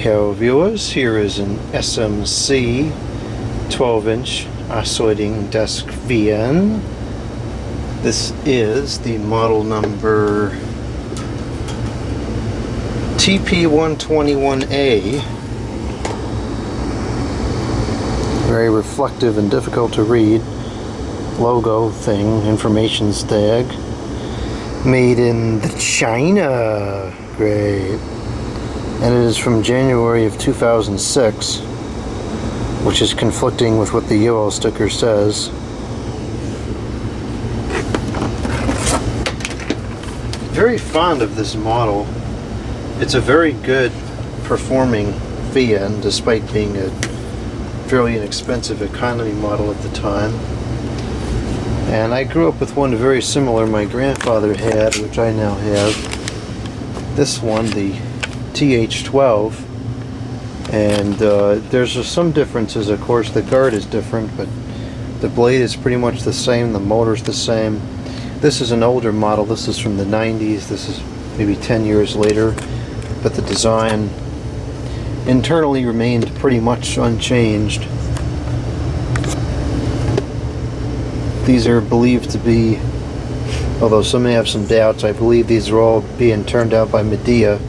Hello viewers, here is an SMC 12-inch oscillating desk VN. This is the model number TP121A. Very reflective and difficult to read logo thing, information tag. Made in China. Great. And it is from January of 2006, which is conflicting with what the yellow sticker says. Very fond of this model. It's a very good performing VN, despite being a fairly inexpensive economy model at the time. And I grew up with one very similar my grandfather had, which I now have. This one, the TH12, and there's just some differences. Of course, the guard is different, but the blade is pretty much the same, the motor's the same. This is an older model. This is from the 90s. This is maybe 10 years later, but the design internally remained pretty much unchanged. These are believed to be, although some may have some doubts, I believe these are all being turned out by Midea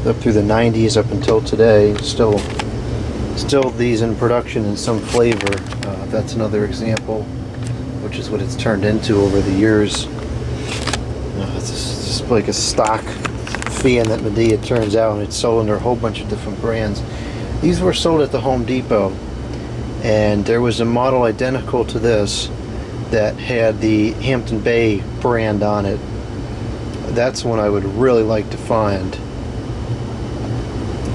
up through the 90s up until today. Still these in production in some flavor. That's another example, which is what it's turned into over the years. It's just like a stock fan that Midea turns out, and it's sold under a whole bunch of different brands. These were sold at the Home Depot, and there was a model identical to this that had the Hampton Bay brand on it. That's one I would really like to find.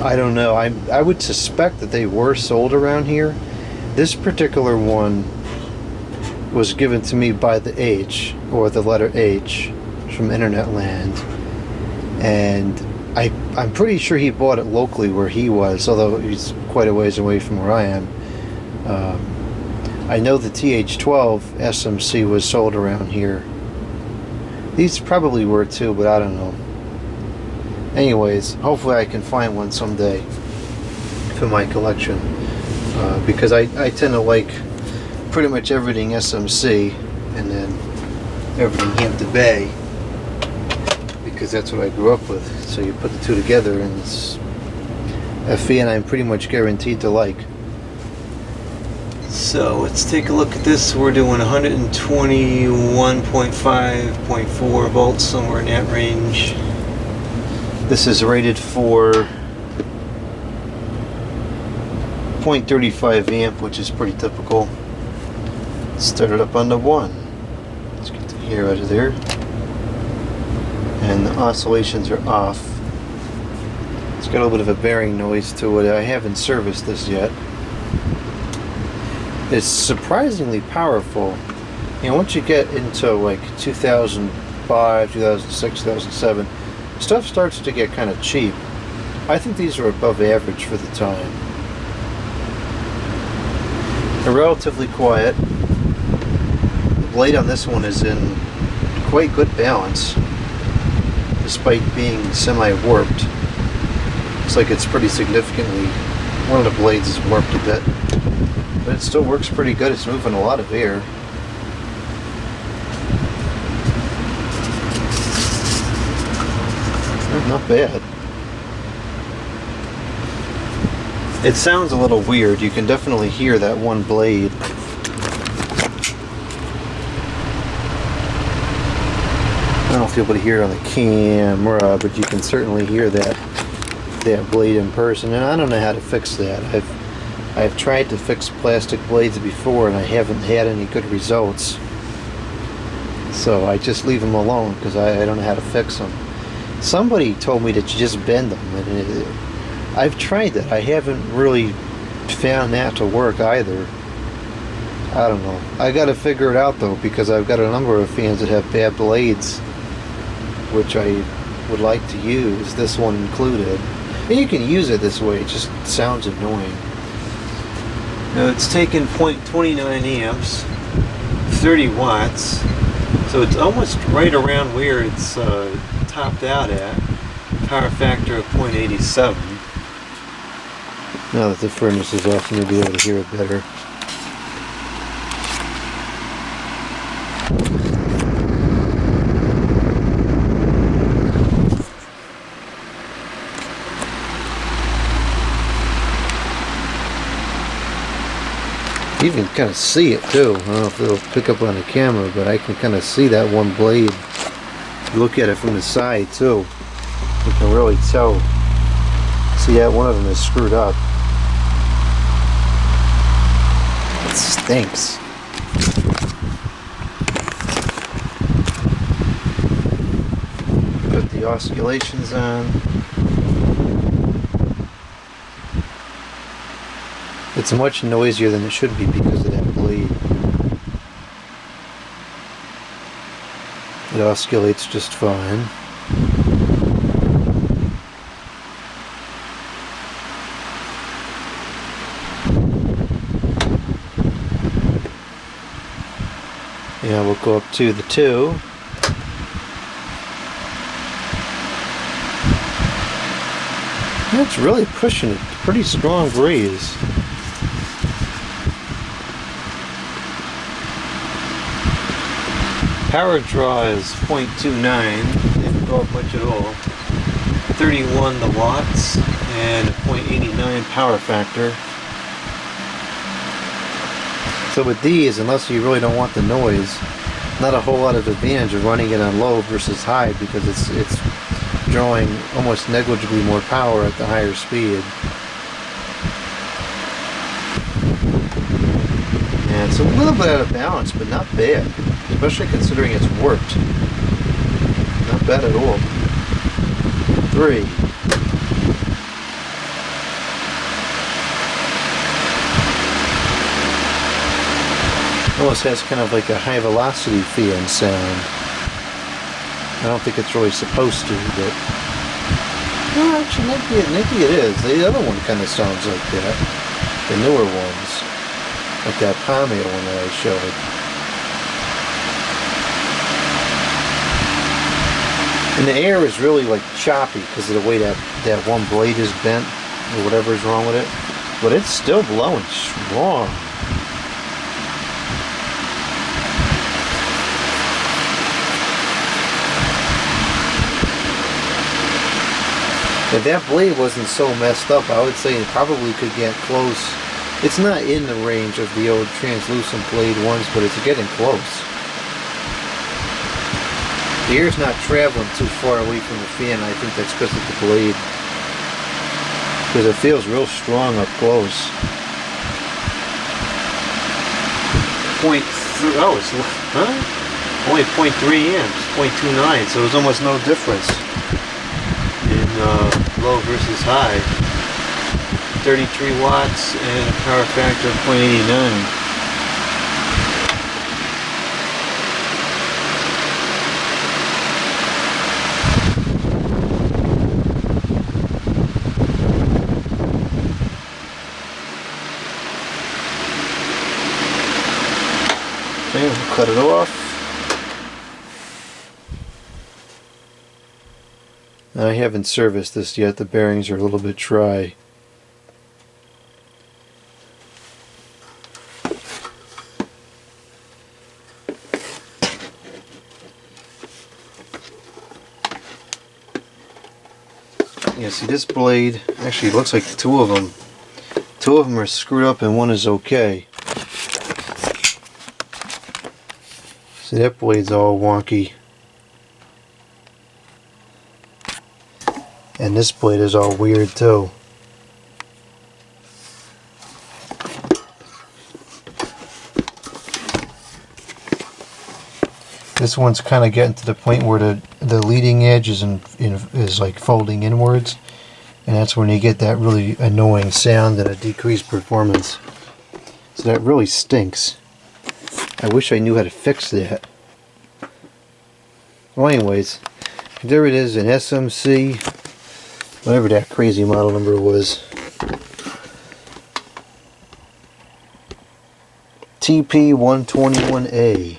I don't know, I would suspect that they were sold around here. This particular one was given to me by the H, or the letter H, from Internet Land. And I'm pretty sure he bought it locally where he was, although he's quite a ways away from where I am. I know the TH12 SMC was sold around here. These probably were too, but I don't know. Anyways, hopefully I can find one someday for my collection, because I tend to like pretty much everything SMC and then everything Hampton Bay, because that's what I grew up with. So you put the two together and it's a fan I'm pretty much guaranteed to like. So let's take a look at this. We're doing 121.5.4 volts, somewhere in that range. This is rated for 0.35 amp, which is pretty typical. Start it up on the 1. Let's get the air out of there. And the oscillations are off. It's got a little bit of a bearing noise to it. I haven't serviced this yet. It's surprisingly powerful. You know, once you get into like 2005, 2006, 2007, stuff starts to get kind of cheap. I think these are above average for the time. They're relatively quiet. The blade on this one is in quite good balance, despite being semi-warped. Looks like it's pretty significantly, one of the blades is warped a bit, but it still works pretty good. It's moving a lot of air. Not bad. It sounds a little weird. You can definitely hear that one blade. I don't know if you'll be able to hear it on the camera, but you can certainly hear that blade in person. And I don't know how to fix that. I've tried to fix plastic blades before, and I haven't had any good results. So I just leave them alone because I don't know how to fix them. Somebody told me that you just bend them, and I've tried that. I haven't really found that to work either. I don't know. I got to figure it out though, because I've got a number of fans that have bad blades, which I would like to use, this one included. And you can use it this way, it just sounds annoying. Now it's taking 0.29 amps, 30 watts, so it's almost right around where it's topped out at. Power factor of 0.87. Now that the furnace is off, I'm going to be able to hear it better. You can kind of see it too. I don't know if it'll pick up on the camera, but I can kind of see that one blade. Look at it from the side too. You can really tell. See that one of them is screwed up. It stinks. Put the oscillations on. It's much noisier than it should be because of that blade. It oscillates just fine. Yeah, we'll go up to the 2. Yeah, it's really pushing it. Pretty strong breeze. Power draw is 0.29, didn't go up much at all. 31 the watts and a 0.89 power factor. So with these, unless you really don't want the noise, not a whole lot of advantage of running it on low versus high because it's drawing almost negligibly more power at the higher speed. And it's a little bit out of balance, but not bad. Especially considering it's warped. Not bad at all. 3. Almost has kind of like a high velocity fan sound. I don't think it's really supposed to, but well, actually maybe it is. The other one kind of sounds like that. The newer ones. Like that pomade one that I showed. And the air is really like choppy because of the way that one blade is bent or whatever is wrong with it. But it's still blowing strong. If that blade wasn't so messed up, I would say it probably could get close. It's not in the range of the old translucent blade ones, but it's getting close. The air's not traveling too far away from the fan. I think that's because of the blade. Because it feels real strong up close. Only 0.3 amps, 0.29, so there's almost no difference in low versus high. 33 watts and a power factor of 0.89. Okay, we'll cut it off. I haven't serviced this yet. The bearings are a little bit dry. Yeah, see this blade, actually it looks like two of them. Two of them are screwed up and one is okay. See, that blade's all wonky. And this blade is all weird too. This one's kind of getting to the point where the leading edge is like folding inwards, and that's when you get that really annoying sound and a decreased performance. So that really stinks. I wish I knew how to fix that. Well, anyways, there it is, an SMC, whatever that crazy model number was. TP121A.